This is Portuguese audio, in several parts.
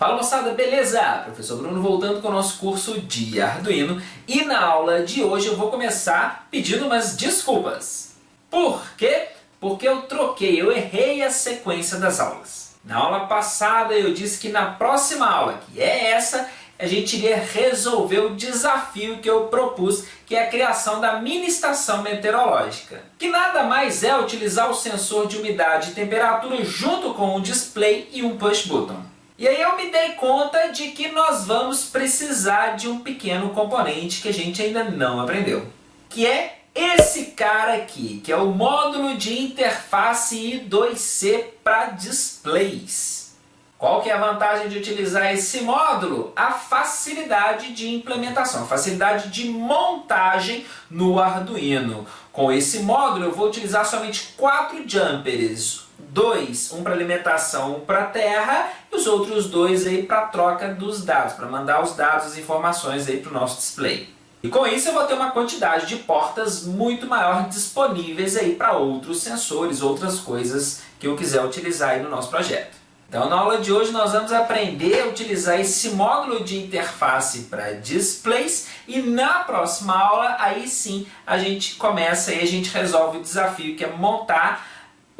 Fala moçada, beleza? Professor Bruno voltando com o nosso curso de Arduino e na aula de hoje eu vou começar pedindo umas desculpas. Por quê? Porque eu errei a sequência das aulas. Na aula passada eu disse que na próxima aula, que é essa, a gente iria resolver o desafio que eu propus, que é a criação da mini estação meteorológica. Que nada mais é utilizar o sensor de umidade e temperatura junto com um display e um push button. E aí eu me dei conta de que nós vamos precisar de um pequeno componente que a gente ainda não aprendeu. Que é esse cara aqui, que é o módulo de interface I2C para displays. Qual que é a vantagem de utilizar esse módulo? A facilidade de implementação, a facilidade de montagem no Arduino. Com esse módulo eu vou utilizar somente 4 jumpers. Um para alimentação, um para terra e os outros 2 aí para troca dos dados, para mandar os dados, as informações aí para o nosso display. E com isso eu vou ter uma quantidade de portas muito maior disponíveis aí para outros sensores, outras coisas que eu quiser utilizar aí no nosso projeto. Então na aula de hoje nós vamos aprender a utilizar esse módulo de interface para displays e na próxima aula aí sim a gente começa e a gente resolve o desafio que é montar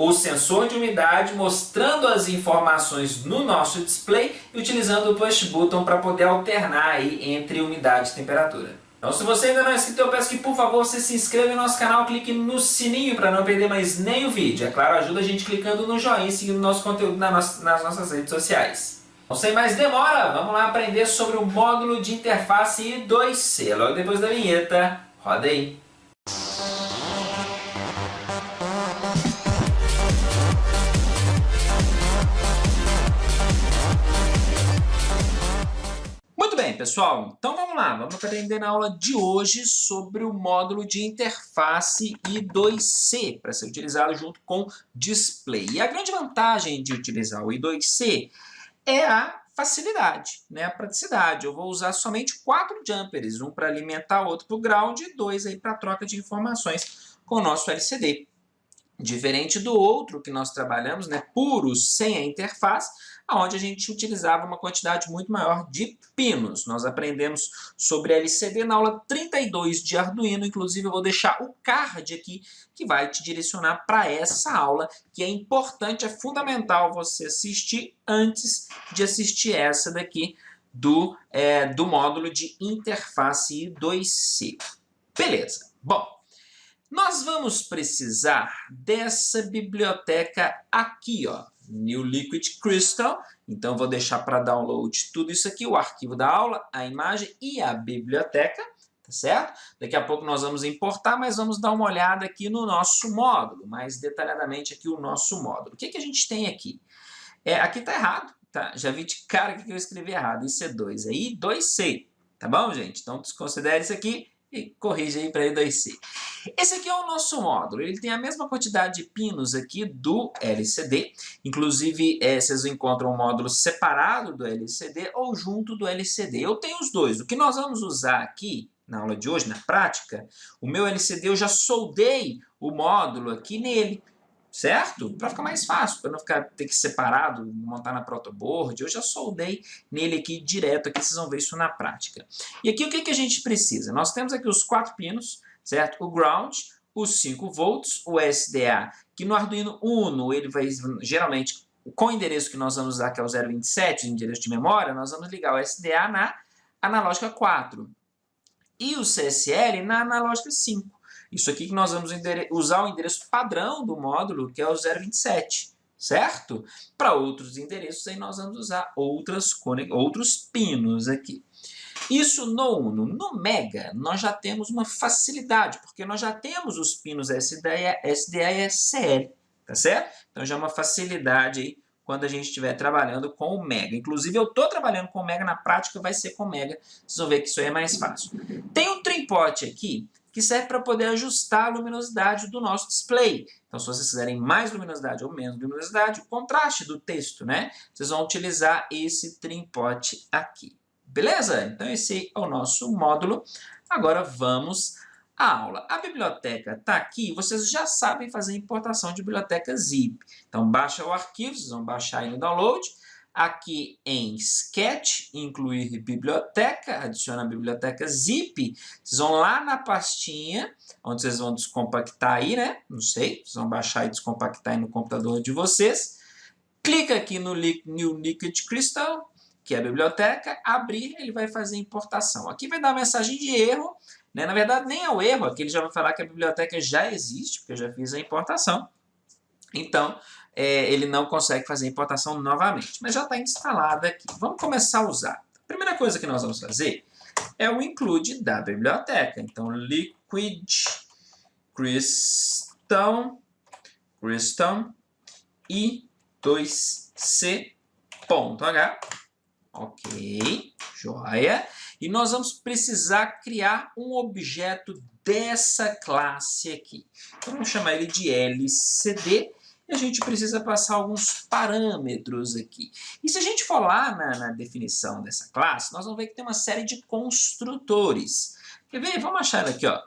o sensor de umidade mostrando as informações no nosso display e utilizando o push button para poder alternar aí entre umidade e temperatura. Então se você ainda não é inscrito, eu peço que por favor você se inscreva no nosso canal, clique no sininho para não perder mais nenhum vídeo. É claro, ajuda a gente clicando no joinha e seguindo o nosso conteúdo nas nossas redes sociais. Então sem mais demora, vamos lá aprender sobre o módulo de interface I2C. Logo depois da vinheta, roda aí! Muito bem, pessoal, então vamos lá, vamos aprender na aula de hoje sobre o módulo de interface I2C, para ser utilizado junto com display. E a grande vantagem de utilizar o I2C é a facilidade, né? A praticidade. Eu vou usar somente 4 jumpers, um para alimentar, outro para o ground e 2 aí para troca de informações com o nosso LCD. Diferente do outro que nós trabalhamos, né, puro, sem a interface, onde a gente utilizava uma quantidade muito maior de pinos. Nós aprendemos sobre LCD na aula 32 de Arduino, inclusive eu vou deixar o card aqui que vai te direcionar para essa aula, que é importante, é fundamental você assistir antes de assistir essa daqui do módulo de interface I2C. Beleza, bom. Nós vamos precisar dessa biblioteca aqui, ó, New Liquid Crystal. Então vou deixar para download tudo isso aqui, o arquivo da aula, a imagem e a biblioteca, tá certo? Daqui a pouco nós vamos importar, mas vamos dar uma olhada aqui no nosso módulo, mais detalhadamente aqui o nosso módulo. O que a gente tem aqui? Aqui tá errado, tá? Já vi de cara que eu escrevi errado, isso é 2, é I2C, tá bom, gente? Então desconsidere isso aqui e corrige aí para I2C. Esse aqui é o nosso módulo, ele tem a mesma quantidade de pinos aqui do LCD, inclusive vocês encontram um módulo separado do LCD ou junto do LCD. Eu tenho os dois, o que nós vamos usar aqui na aula de hoje, na prática, o meu LCD eu já soldei o módulo aqui nele, certo? Para ficar mais fácil, para não ter que separado, montar na protoboard, eu já soldei nele aqui direto, aqui vocês vão ver isso na prática. E aqui o que a gente precisa? Nós temos aqui os 4 pinos, certo? O ground, os 5 volts, o SDA, que no Arduino Uno, ele vai geralmente, com o endereço que nós vamos usar, que é o 027, o endereço de memória, nós vamos ligar o SDA na analógica 4 e o CSL na analógica 5. Isso aqui que nós vamos usar o endereço padrão do módulo, que é o 027, certo? Para outros endereços, aí nós vamos usar outros pinos aqui. Isso no Uno. No Mega, nós já temos uma facilidade, porque nós já temos os pinos SDA e SCL, tá certo? Então já é uma facilidade aí quando a gente estiver trabalhando com o Mega. Inclusive, eu estou trabalhando com o Mega, na prática vai ser com o Mega, vocês vão ver que isso aí é mais fácil. Tem um trimpote aqui, que serve para poder ajustar a luminosidade do nosso display. Então, se vocês quiserem mais luminosidade ou menos luminosidade, o contraste do texto, né? Vocês vão utilizar esse trimpote aqui. Beleza? Então, esse é o nosso módulo. Agora, vamos à aula. A biblioteca está aqui. Vocês já sabem fazer importação de biblioteca zip. Então, baixa o arquivo, vocês vão baixar aí no download. aqui em Sketch, incluir biblioteca, adiciona a biblioteca zip, vocês vão lá na pastinha, onde vocês vão descompactar aí, né? Não sei, vocês vão baixar e descompactar aí no computador de vocês. Clica aqui no New Liquid Crystal, que é a biblioteca, abrir, ele vai fazer a importação. Aqui vai dar uma mensagem de erro, né? Na verdade, nem é o erro, aqui ele já vai falar que a biblioteca já existe, porque eu já fiz a importação. Então, ele não consegue fazer a importação novamente, mas já está instalada aqui. Vamos começar a usar. A primeira coisa que nós vamos fazer é o include da biblioteca. Então, Liquid Crystal i2c.h. Ok, joia. E nós vamos precisar criar um objeto dessa classe aqui. Então, vamos chamar ele de LCD. E a gente precisa passar alguns parâmetros aqui. E se a gente for lá na definição dessa classe, nós vamos ver que tem uma série de construtores. Quer ver? Vamos achar aqui, ó.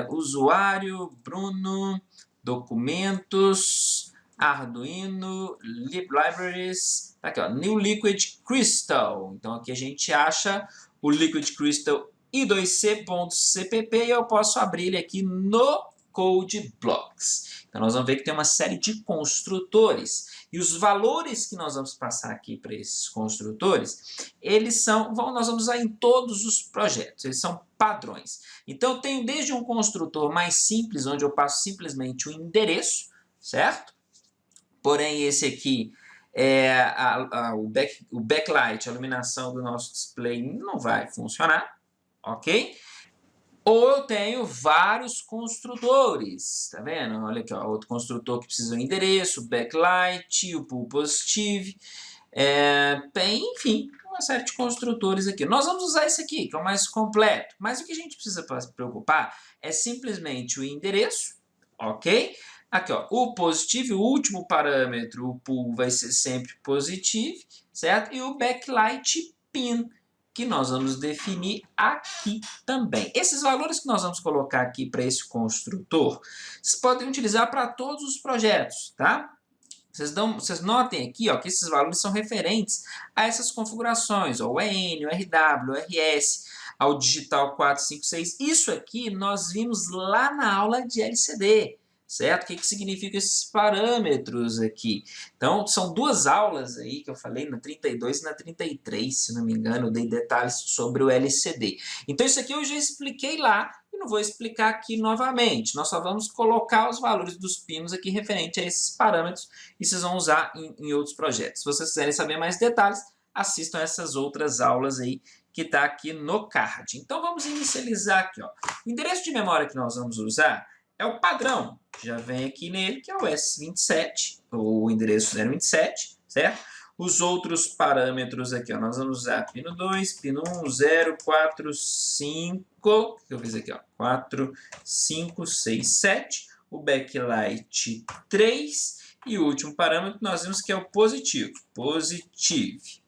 Usuário, Bruno, documentos, Arduino, libraries, tá aqui, ó, New Liquid Crystal. Então aqui a gente acha o Liquid Crystal i2c.cpp e eu posso abrir ele aqui no Code Blocks. Então nós vamos ver que tem uma série de construtores. E os valores que nós vamos passar aqui para esses construtores, nós vamos usar em todos os projetos, eles são padrões. Então eu tenho desde um construtor mais simples, onde eu passo simplesmente o endereço, certo? Porém esse aqui, o backlight, a iluminação do nosso display não vai funcionar, ok? Ou eu tenho vários construtores, tá vendo? Olha aqui, ó, outro construtor que precisa do endereço, o backlight, o pull positive, enfim, uma série de construtores aqui. Nós vamos usar esse aqui, que é o mais completo, mas o que a gente precisa se preocupar é simplesmente o endereço, ok? Aqui, ó, o positivo, o último parâmetro, o pull vai ser sempre positivo, certo? E o backlight pin, que nós vamos definir aqui também. Esses valores que nós vamos colocar aqui para esse construtor, vocês podem utilizar para todos os projetos, tá? Vocês notem aqui, ó, que esses valores são referentes a essas configurações, ó, o EN, o RW, o RS, ao digital 456. Isso aqui nós vimos lá na aula de LCD. Certo? O que significam esses parâmetros aqui? Então, são duas aulas aí que eu falei, na 32 e na 33, se não me engano, eu dei detalhes sobre o LCD. Então, isso aqui eu já expliquei lá e não vou explicar aqui novamente. Nós só vamos colocar os valores dos pinos aqui referente a esses parâmetros e vocês vão usar em outros projetos. Se vocês quiserem saber mais detalhes, assistam essas outras aulas aí que está aqui no card. Então, vamos inicializar aqui, ó. O endereço de memória que nós vamos usar é o padrão, já vem aqui nele, que é o S27, o endereço 027, certo? Os outros parâmetros aqui, ó, nós vamos usar pino 2, pino 1, 0, 4, 5, que eu fiz aqui, ó, 4, 5, 6, 7, o backlight 3, e o último parâmetro nós vimos que é o positivo,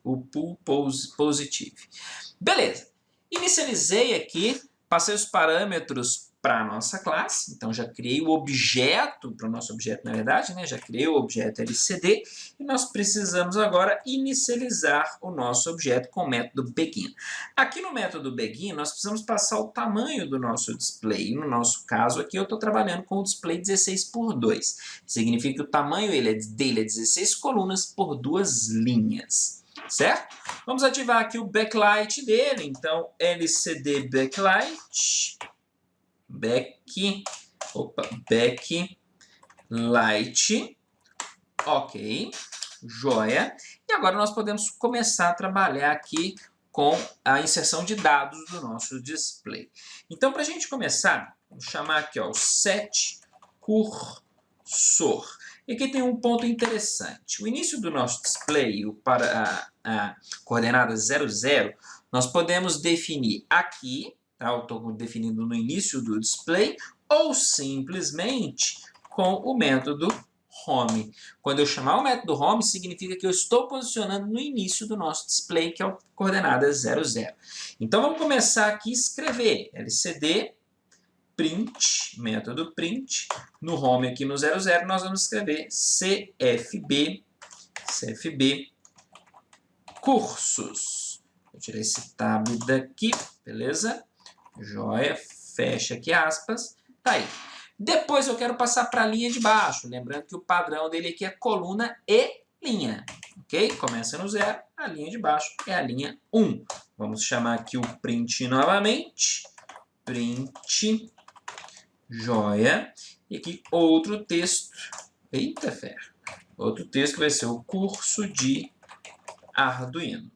o pull positive. Beleza, inicializei aqui, passei os parâmetros para a nossa classe, então já criei o objeto, para o nosso objeto na verdade, né? Já criei o objeto LCD e nós precisamos agora inicializar o nosso objeto com o método begin. Aqui no método begin nós precisamos passar o tamanho do nosso display, no nosso caso aqui eu estou trabalhando com o display 16:2, significa que o tamanho dele é 16 colunas por 2 linhas. Certo? Vamos ativar aqui o backlight dele, então LCD backlight, backlight, ok, joia. E agora nós podemos começar a trabalhar aqui com a inserção de dados do nosso display. Então, para a gente começar, vamos chamar aqui, ó, o set cursor. E aqui tem um ponto interessante. O início do nosso display, para a coordenada 00, nós podemos definir aqui, tá? Eu estou definindo no início do display, ou simplesmente com o método home. Quando eu chamar o método home, significa que eu estou posicionando no início do nosso display, que é a coordenada 00. Então, vamos começar aqui a escrever LCD print, método print, no home aqui no 00, nós vamos escrever CFB cursos. Vou tirar esse tab daqui, beleza? Joia, fecha aqui aspas, tá aí. Depois eu quero passar para a linha de baixo, lembrando que o padrão dele aqui é coluna e linha, ok? Começa no 0, a linha de baixo é a linha 1. Vamos chamar aqui o print novamente, print, joia, e aqui outro texto, eita ferro, outro texto que vai ser o curso de Arduino.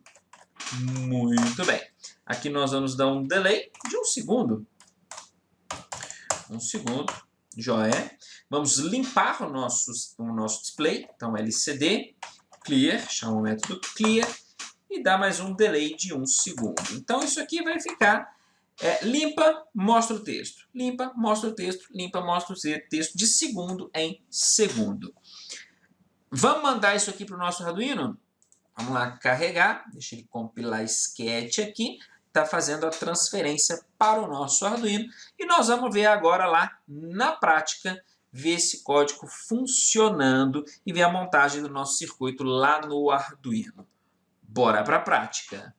Muito bem. Aqui nós vamos dar um delay de 1 segundo. 1 segundo, joia. Vamos limpar o nosso display. Então, LCD, clear, chama o método clear, e dá mais um delay de 1 segundo. Então, isso aqui vai ficar limpa, mostra o texto. Limpa, mostra o texto. Limpa, mostra o texto de segundo em segundo. Vamos mandar isso aqui para o nosso Arduino? Vamos lá carregar, deixa ele compilar sketch aqui, está fazendo a transferência para o nosso Arduino e nós vamos ver agora lá na prática, ver esse código funcionando e ver a montagem do nosso circuito lá no Arduino. Bora para a prática!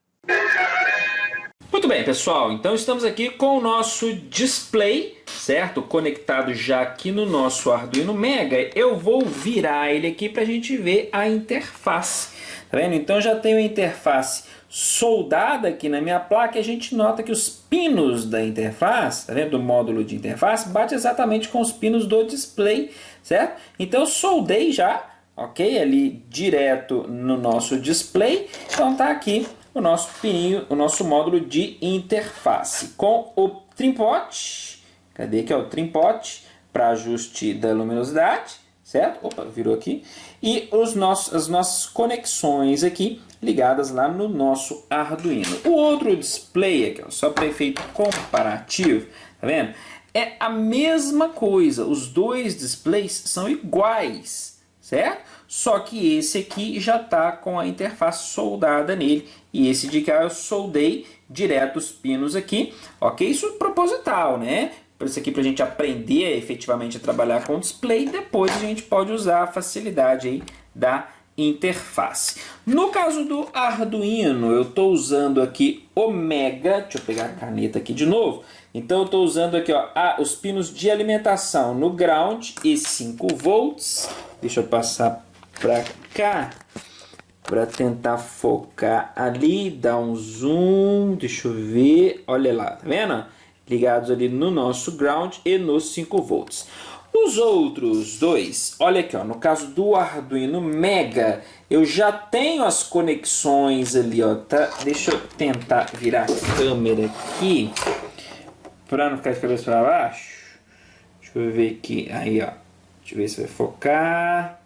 Muito bem, pessoal, então estamos aqui com o nosso display, certo? Conectado já aqui no nosso Arduino Mega. Eu vou virar ele aqui para a gente ver a interface. Tá vendo? Então já tenho a interface soldada aqui na minha placa e a gente nota que os pinos da interface, tá vendo? Do módulo de interface, bate exatamente com os pinos do display, certo? Então eu soldei já, ok? Ali direto no nosso display. Então tá aqui o nosso pininho, o nosso módulo de interface com o trim pot. Cadê que é o trim pot para ajuste da luminosidade, certo? Opa, virou aqui. E as nossas conexões aqui ligadas lá no nosso Arduino. O outro display aqui, ó, só para efeito comparativo, tá vendo? É a mesma coisa, os dois displays são iguais, certo? Só que esse aqui já está com a interface soldada nele e esse de cá eu soldei direto os pinos aqui, ok? Isso é proposital, né? Isso aqui para a gente aprender efetivamente a trabalhar com o display, depois a gente pode usar a facilidade aí da interface. No caso do Arduino, eu estou usando aqui o Mega, deixa eu pegar a caneta aqui de novo, então eu estou usando aqui ó, os pinos de alimentação no ground e 5 volts, deixa eu passar para cá, para tentar focar ali, dar um zoom, deixa eu ver, olha lá, tá vendo? Ligados ali no nosso ground e nos 5 volts. Os outros dois, olha aqui, ó, no caso do Arduino Mega, eu já tenho as conexões ali, ó, tá? Deixa eu tentar virar a câmera aqui, para não ficar de cabeça para baixo. Deixa eu ver aqui, aí, ó, deixa eu ver se vai focar.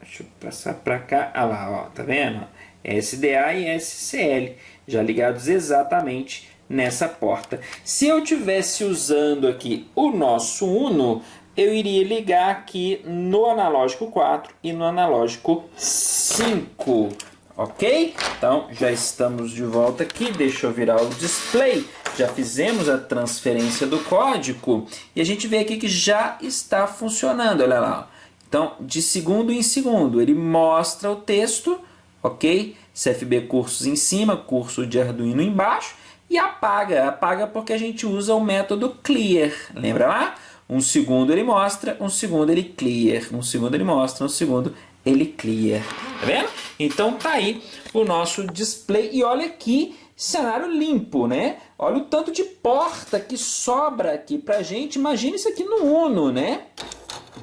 Deixa eu passar para cá, ah lá, ó, tá vendo? SDA e SCL, já ligados exatamente nessa porta. Se eu tivesse usando aqui o nosso Uno, eu iria ligar aqui no analógico 4 e no analógico 5, ok? Então, já estamos de volta aqui, deixa eu virar o display, já fizemos a transferência do código e a gente vê aqui que já está funcionando, olha lá. Então, de segundo em segundo, ele mostra o texto, ok? CFB cursos em cima, curso de Arduino embaixo, e apaga porque a gente usa o método clear, lembra lá? 1 segundo ele mostra, 1 segundo ele clear, 1 segundo ele mostra, 1 segundo ele clear, tá vendo? Então tá aí o nosso display, e olha aqui, cenário limpo, né? Olha o tanto de porta que sobra aqui pra gente, imagina isso aqui no Uno, né?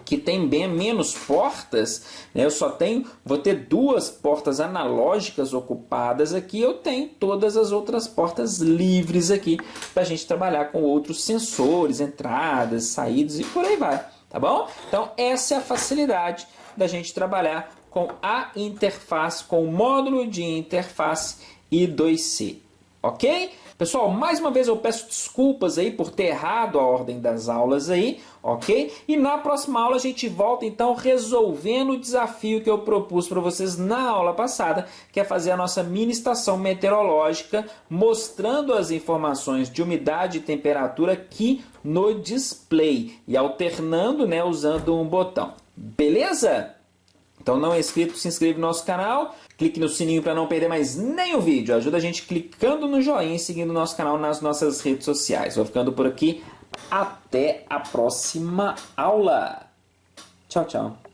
Que tem bem menos portas, né? Eu só vou ter 2 portas analógicas ocupadas aqui, eu tenho todas as outras portas livres aqui para a gente trabalhar com outros sensores, entradas, saídas e por aí vai, tá bom? Então essa é a facilidade da gente trabalhar com a interface, com o módulo de interface I2C, ok? Pessoal, mais uma vez eu peço desculpas aí por ter errado a ordem das aulas aí, ok? E na próxima aula a gente volta então resolvendo o desafio que eu propus para vocês na aula passada, que é fazer a nossa mini estação meteorológica, mostrando as informações de umidade e temperatura aqui no display e alternando, né, usando um botão. Beleza? Então não é inscrito, se inscreve no nosso canal, clique no sininho para não perder mais nenhum vídeo. Ajuda a gente clicando no joinha e seguindo o nosso canal nas nossas redes sociais. Vou ficando por aqui. Até a próxima aula. Tchau, tchau.